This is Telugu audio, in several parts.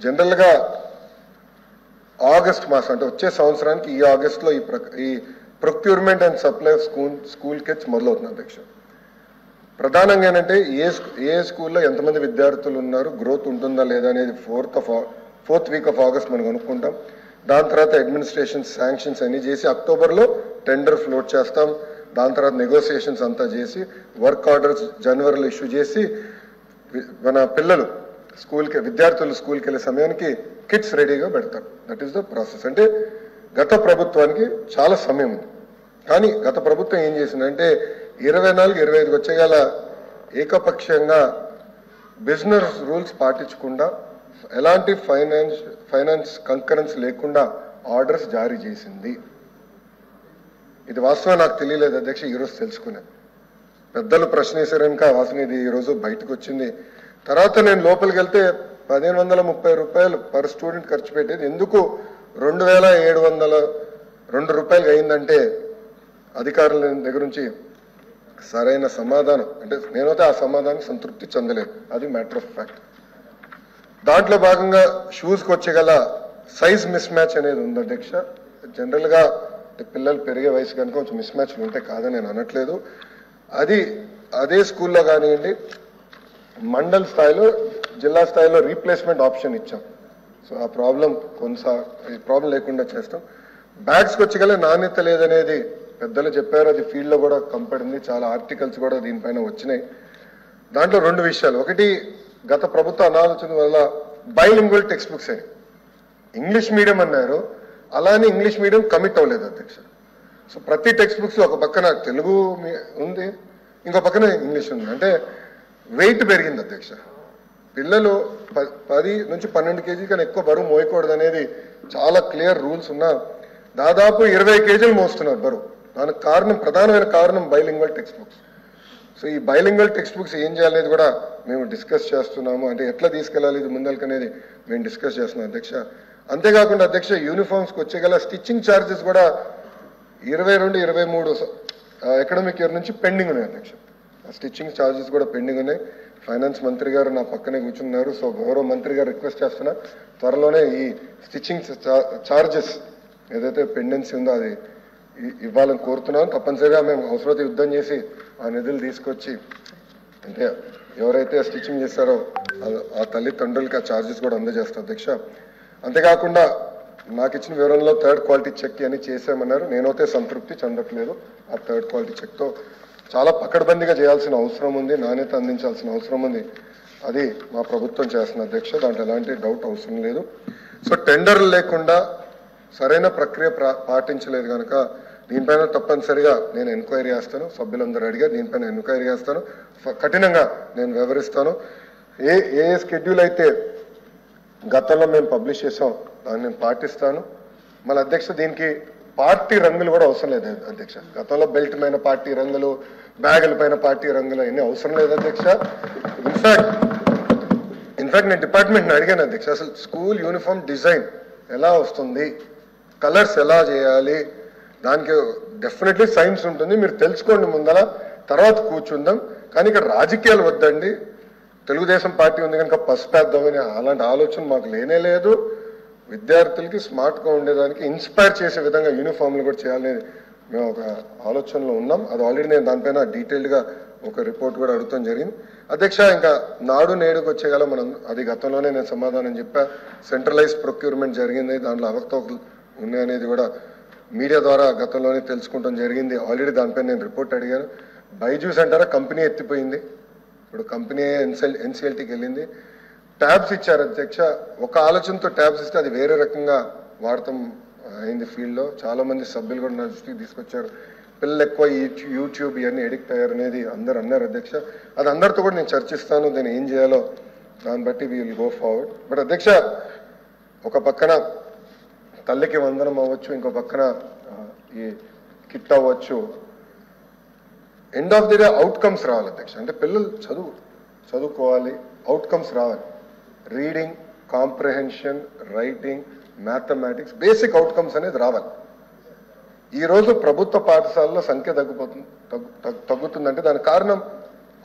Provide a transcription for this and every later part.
జనరల్గా ఆగస్ట్ మాసం అంటే వచ్చే సంవత్సరానికి ఈ ఆగస్టులో ఈ procurement and supply of school kits మొదలవుతుంది అధ్యక్ష. ప్రధానంగా ఏంటంటే ఏ స్కూల్లో ఎంతమంది విద్యార్థులు ఉన్నారు, గ్రోత్ ఉంటుందా లేదా అనేది ఫోర్త్ వీక్ ఆఫ్ ఆగస్ట్ మనం అనుకుంటాం. దాని తర్వాత అడ్మినిస్ట్రేషన్ శాంక్షన్స్ అన్ని చేసి అక్టోబర్లో టెండర్ ఫ్లోట్ చేస్తాం. దాని తర్వాత నెగోసియేషన్స్ అంతా చేసి వర్క్ ఆర్డర్స్ జనవరిలో ఇష్యూ చేసి మన పిల్లలు విద్యార్థులు స్కూల్కి వెళ్ళే సమయానికి కిట్స్ రెడీగా పెడతారు. That is the process. అంటే గత ప్రభుత్వానికి చాలా సమయం ఉంది. కానీ గత ప్రభుత్వం ఏం చేసిందంటే 24-25 వచ్చేగల ఏకపక్షంగా బిజినెస్ రూల్స్ పాటించకుండా ఎలాంటి ఫైనాన్స్ కంకరెన్స్ లేకుండా ఆర్డర్స్ జారీ చేసింది. ఇది వాస్తవం నాకు తెలియలేదు అధ్యక్ష, ఈరోజు తెలుసుకున్నాను. పెద్దలు ప్రశ్న వేసారనుక వాస్తవం ఇది ఈరోజు బయటకు వచ్చింది. తర్వాత నేను లోపలికి వెళ్తే 1530 రూపాయలు పర్ స్టూడెంట్ ఖర్చు పెట్టేది ఎందుకు 2702 రూపాయలు అయిందంటే అధికారుల దగ్గర నుంచి సరైన సమాధానం అంటే నేనైతే ఆ సమాధానం సంతృప్తి చెందలేదు. అది మ్యాటర్ ఆఫ్ ఫ్యాక్ట్. దాంట్లో భాగంగా షూస్కి వచ్చేగల సైజ్ మిస్ మ్యాచ్ అనేది ఉంది అధ్యక్ష. జనరల్గా పిల్లలు పెరిగే వయసు కనుక కొంచెం మిస్ మ్యాచ్లు ఉంటే కాదని నేను అనట్లేదు. అదే స్కూల్లో కానివ్వండి, మండల్ స్థాయిలో జిల్లా స్థాయిలో రీప్లేస్మెంట్ ఆప్షన్ ఇచ్చాం. సో ఆ ప్రాబ్లం లేకుండా చేస్తాం. బ్యాగ్స్కి వచ్చేగల నాణ్యత లేదనేది పెద్దలు చెప్పారు, అది ఫీల్డ్లో కూడా కంపడింది. చాలా ఆర్టికల్స్ కూడా దీనిపైన వచ్చినాయి. దాంట్లో 2 విషయాలు. ఒకటి, గత ప్రభుత్వ అనాలోచన వల్ల బైలింగ్వల్ టెక్స్ట్ బుక్స్ అని ఇంగ్లీష్ మీడియం అన్నారు, అలానే ఇంగ్లీష్ మీడియం కమిట్ అవ్వలేదు అధ్యక్ష. సో ప్రతి టెక్స్ట్ బుక్స్ ఒక పక్కన తెలుగు ఉంది, ఇంకో పక్కన ఇంగ్లీష్ ఉంది. అంటే వెయిట్ పెరిగింది అధ్యక్ష. పిల్లలు 10 నుంచి 12 కేజీ కన్నా ఎక్కువ బరువు మోయకూడదు అనేది చాలా క్లియర్ రూల్స్ ఉన్నా దాదాపు 20 కేజీలు మోస్తున్నారు బరువు. దానికి ప్రధానమైన కారణం బైలింగ్వల్ టెక్స్ట్ బుక్స్. సో ఈ బైలింగ్వల్ టెక్స్ట్ బుక్స్ ఏం చేయాలనేది కూడా మేము డిస్కస్ చేస్తున్నాము. అంటే ఎట్లా తీసుకెళ్ళాలి ఇది ముందరికి అనేది మేము డిస్కస్ చేస్తున్నాం అధ్యక్ష. అంతేకాకుండా అధ్యక్ష, యూనిఫామ్స్కి వచ్చేగల స్టిచ్చింగ్ ఛార్జెస్ కూడా 22-23 అకాడమిక్ ఇయర్ నుంచి పెండింగ్ ఉన్నాయి అధ్యక్ష. స్టిచ్చింగ్ ఛార్జెస్ కూడా పెండింగ్ ఉన్నాయి. ఫైనాన్స్ మంత్రి గారు నా పక్కనే కూర్చున్నారు. సో గౌరవ మంత్రి గారు రిక్వెస్ట్ చేస్తున్నా, త్వరలోనే ఈ స్టిచ్చింగ్ ఛార్జెస్ ఏదైతే పెండెన్సీ ఉందో అది ఇవ్వాలని కోరుతున్నాను. తప్పనిసరిగా మేము అవసరమైతే యుద్ధం చేసి ఆ నిధులు తీసుకొచ్చి అంటే ఎవరైతే స్టిచ్చింగ్ చేస్తారో ఆ తల్లిదండ్రులకి ఆ ఛార్జెస్ కూడా అందజేస్తాం అధ్యక్ష. అంతేకాకుండా నాకు ఇచ్చిన వివరంలో 3rd క్వాలిటీ చెక్ అని చేసామన్నారు. నేనైతే సంతృప్తి చెందట్లేదు. ఆ 3rd క్వాలిటీ చెక్తో చాలా పకడ్బందీగా చేయాల్సిన అవసరం ఉంది, నాణ్యత అందించాల్సిన అవసరం ఉంది. అది మా ప్రభుత్వం చేస్తున్న అధ్యక్ష, దాంట్లో ఎలాంటి డౌట్ అవసరం లేదు. సో టెండర్లు లేకుండా సరైన ప్రక్రియ పాటించలేదు కనుక దీనిపైన తప్పనిసరిగా నేను ఎంక్వైరీ చేస్తాను. సభ్యులందరూ అడిగారు, దీనిపైన ఎంక్వైరీ చేస్తాను, కఠినంగా నేను వివరిస్తాను. ఏ షెడ్యూల్ అయితే గతంలో మేము పబ్లిష్ చేసాం దాన్ని నేను పాటిస్తాను. మళ్ళీ అధ్యక్ష, దీనికి పార్టీ రంగులు కూడా అవసరం లేదు అధ్యక్ష. గతంలో బెల్ట్ పైన పార్టీ రంగులు, బ్యాగుల పైన పార్టీ రంగులు అవన్నీ అవసరం లేదు అధ్యక్ష. ఇన్ఫాక్ట్ నేను డిపార్ట్మెంట్ని అడిగాను అధ్యక్ష, అసలు స్కూల్ యూనిఫామ్ డిజైన్ ఎలా వస్తుంది, కలర్స్ ఎలా చేయాలి, దానికి డెఫినెట్లీ సైన్స్ ఉంటుంది, మీరు తెలుసుకోండి ముందర, తర్వాత కూర్చుందాం. కానీ ఇక్కడ రాజకీయాలు వద్దండి, తెలుగుదేశం పార్టీ ఉంది కనుక పసుపేద్దామని అలాంటి ఆలోచన మాకు లేనే లేదు. విద్యార్థులకి స్మార్ట్గా ఉండేదానికి ఇన్స్పైర్ చేసే విధంగా యూనిఫామ్లు కూడా చేయాలని మేము ఒక ఆలోచనలో ఉన్నాం. అది ఆల్రెడీ నేను దానిపైన డీటెయిల్డ్గా ఒక రిపోర్ట్ కూడా అడుగుతాం జరిగింది అధ్యక్ష. ఇంకా నాడు నేడుకు వచ్చేగల మనం అది గతంలోనే నేను సమాధానం చెప్పా. సెంట్రలైజ్ ప్రొక్యూర్మెంట్ జరిగింది, దాంట్లో అవకతవకలు ఉన్నాయనేది కూడా మీడియా ద్వారా గతంలోనే తెలుసుకుంటాం జరిగింది. ఆల్రెడీ దానిపైన నేను రిపోర్ట్ అడిగాను. బైజూస్ అంటారా కంపెనీ ఎత్తిపోయింది, ఇప్పుడు కంపెనీ ఎన్సిఎల్టీకి వెళ్ళింది. ట్యాబ్స్ ఇచ్చారు అధ్యక్ష. ఒక ఆలోచనతో ట్యాబ్స్ ఇస్తే అది వేరే రకంగా వాడతాం అయింది ఫీల్డ్లో. చాలా మంది సభ్యులు కూడా నా దృష్టికి తీసుకొచ్చారు. పిల్లలు ఎక్కువ యూట్యూబ్ ఇవన్నీ ఎడిక్ట్ అయ్యారు అనేది అందరు అన్నారు అధ్యక్ష. అది అందరితో కూడా నేను చర్చిస్తాను, దాన్ని ఏం చేయాలో దాన్ని బట్టి we will go forward. But అధ్యక్ష, ఒక పక్కన తల్లికి వందనం అవ్వచ్చు, ఇంకో పక్కన ఈ కిట్ అవ్వచ్చు. End of the day outcomes రావాలి అధ్యక్ష. అంటే పిల్లలు చదువుకోవాలి, అవుట్కమ్స్ రావాలి. Reading, comprehension, writing, mathematics, basic outcomes అనేది రావాలి. ఈరోజు ప్రభుత్వ పాఠశాలలో సంఖ్య తగ్గుతుందంటే దానికి కారణం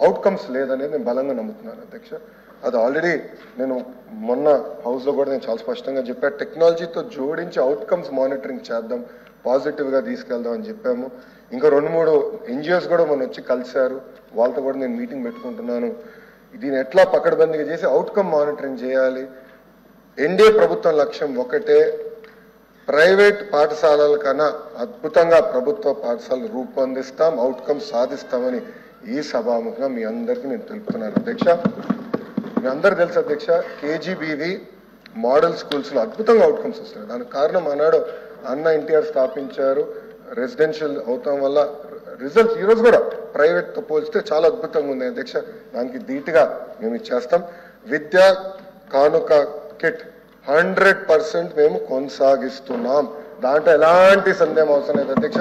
అవుట్కమ్స్ లేదనేది నేను బలంగా నమ్ముతున్నాను అధ్యక్ష. అది ఆల్రెడీ నేను మొన్న హౌస్లో కూడా నేను చాలా స్పష్టంగా చెప్పాను. టెక్నాలజీతో జోడించి అవుట్కమ్స్ మానిటరింగ్ చేద్దాం, పాజిటివ్గా తీసుకెళ్దాం అని చెప్పాము. ఇంకా 2-3 NGOs కూడా మొన్న వచ్చి కలిశారు, వాళ్ళతో కూడా నేను మీటింగ్ పెట్టుకుంటున్నాను. దీన్ని ఎట్లా పకడ్బందీగా చేసి అవుట్కమ్ మానిటరింగ్ చేయాలి. ఎన్డీఏ ప్రభుత్వం లక్ష్యం ఒకటే, ప్రైవేట్ పాఠశాలల కన్నా అద్భుతంగా ప్రభుత్వ పాఠశాలలు రూపొందిస్తాం, అవుట్కమ్స్ సాధిస్తామని ఈ సభాముఖంగా మీ అందరికీ నేను తెలుపుతున్నాను అధ్యక్ష. మీ అందరు తెలుసు అధ్యక్ష, KGBV మోడల్ స్కూల్స్లో అద్భుతంగా అవుట్కమ్స్ వస్తున్నాయి. దానికి కారణం ఆనాడు అన్న ఎన్టీఆర్ స్థాపించారు. రెసిడెన్షియల్ అవటం వల్ల రిజల్ట్స్ ఈరోజు కూడా ప్రైవేట్తో పోల్చితే చాలా అద్భుతంగా ఉంది అధ్యక్ష. దానికి ధీటుగా మేము ఇచ్చేస్తాం. విద్యా కానుక కిట్ 100% మేము కొనసాగిస్తున్నాం. దాంట్లో ఎలాంటి సందేహం అవసరం లేదు అధ్యక్ష.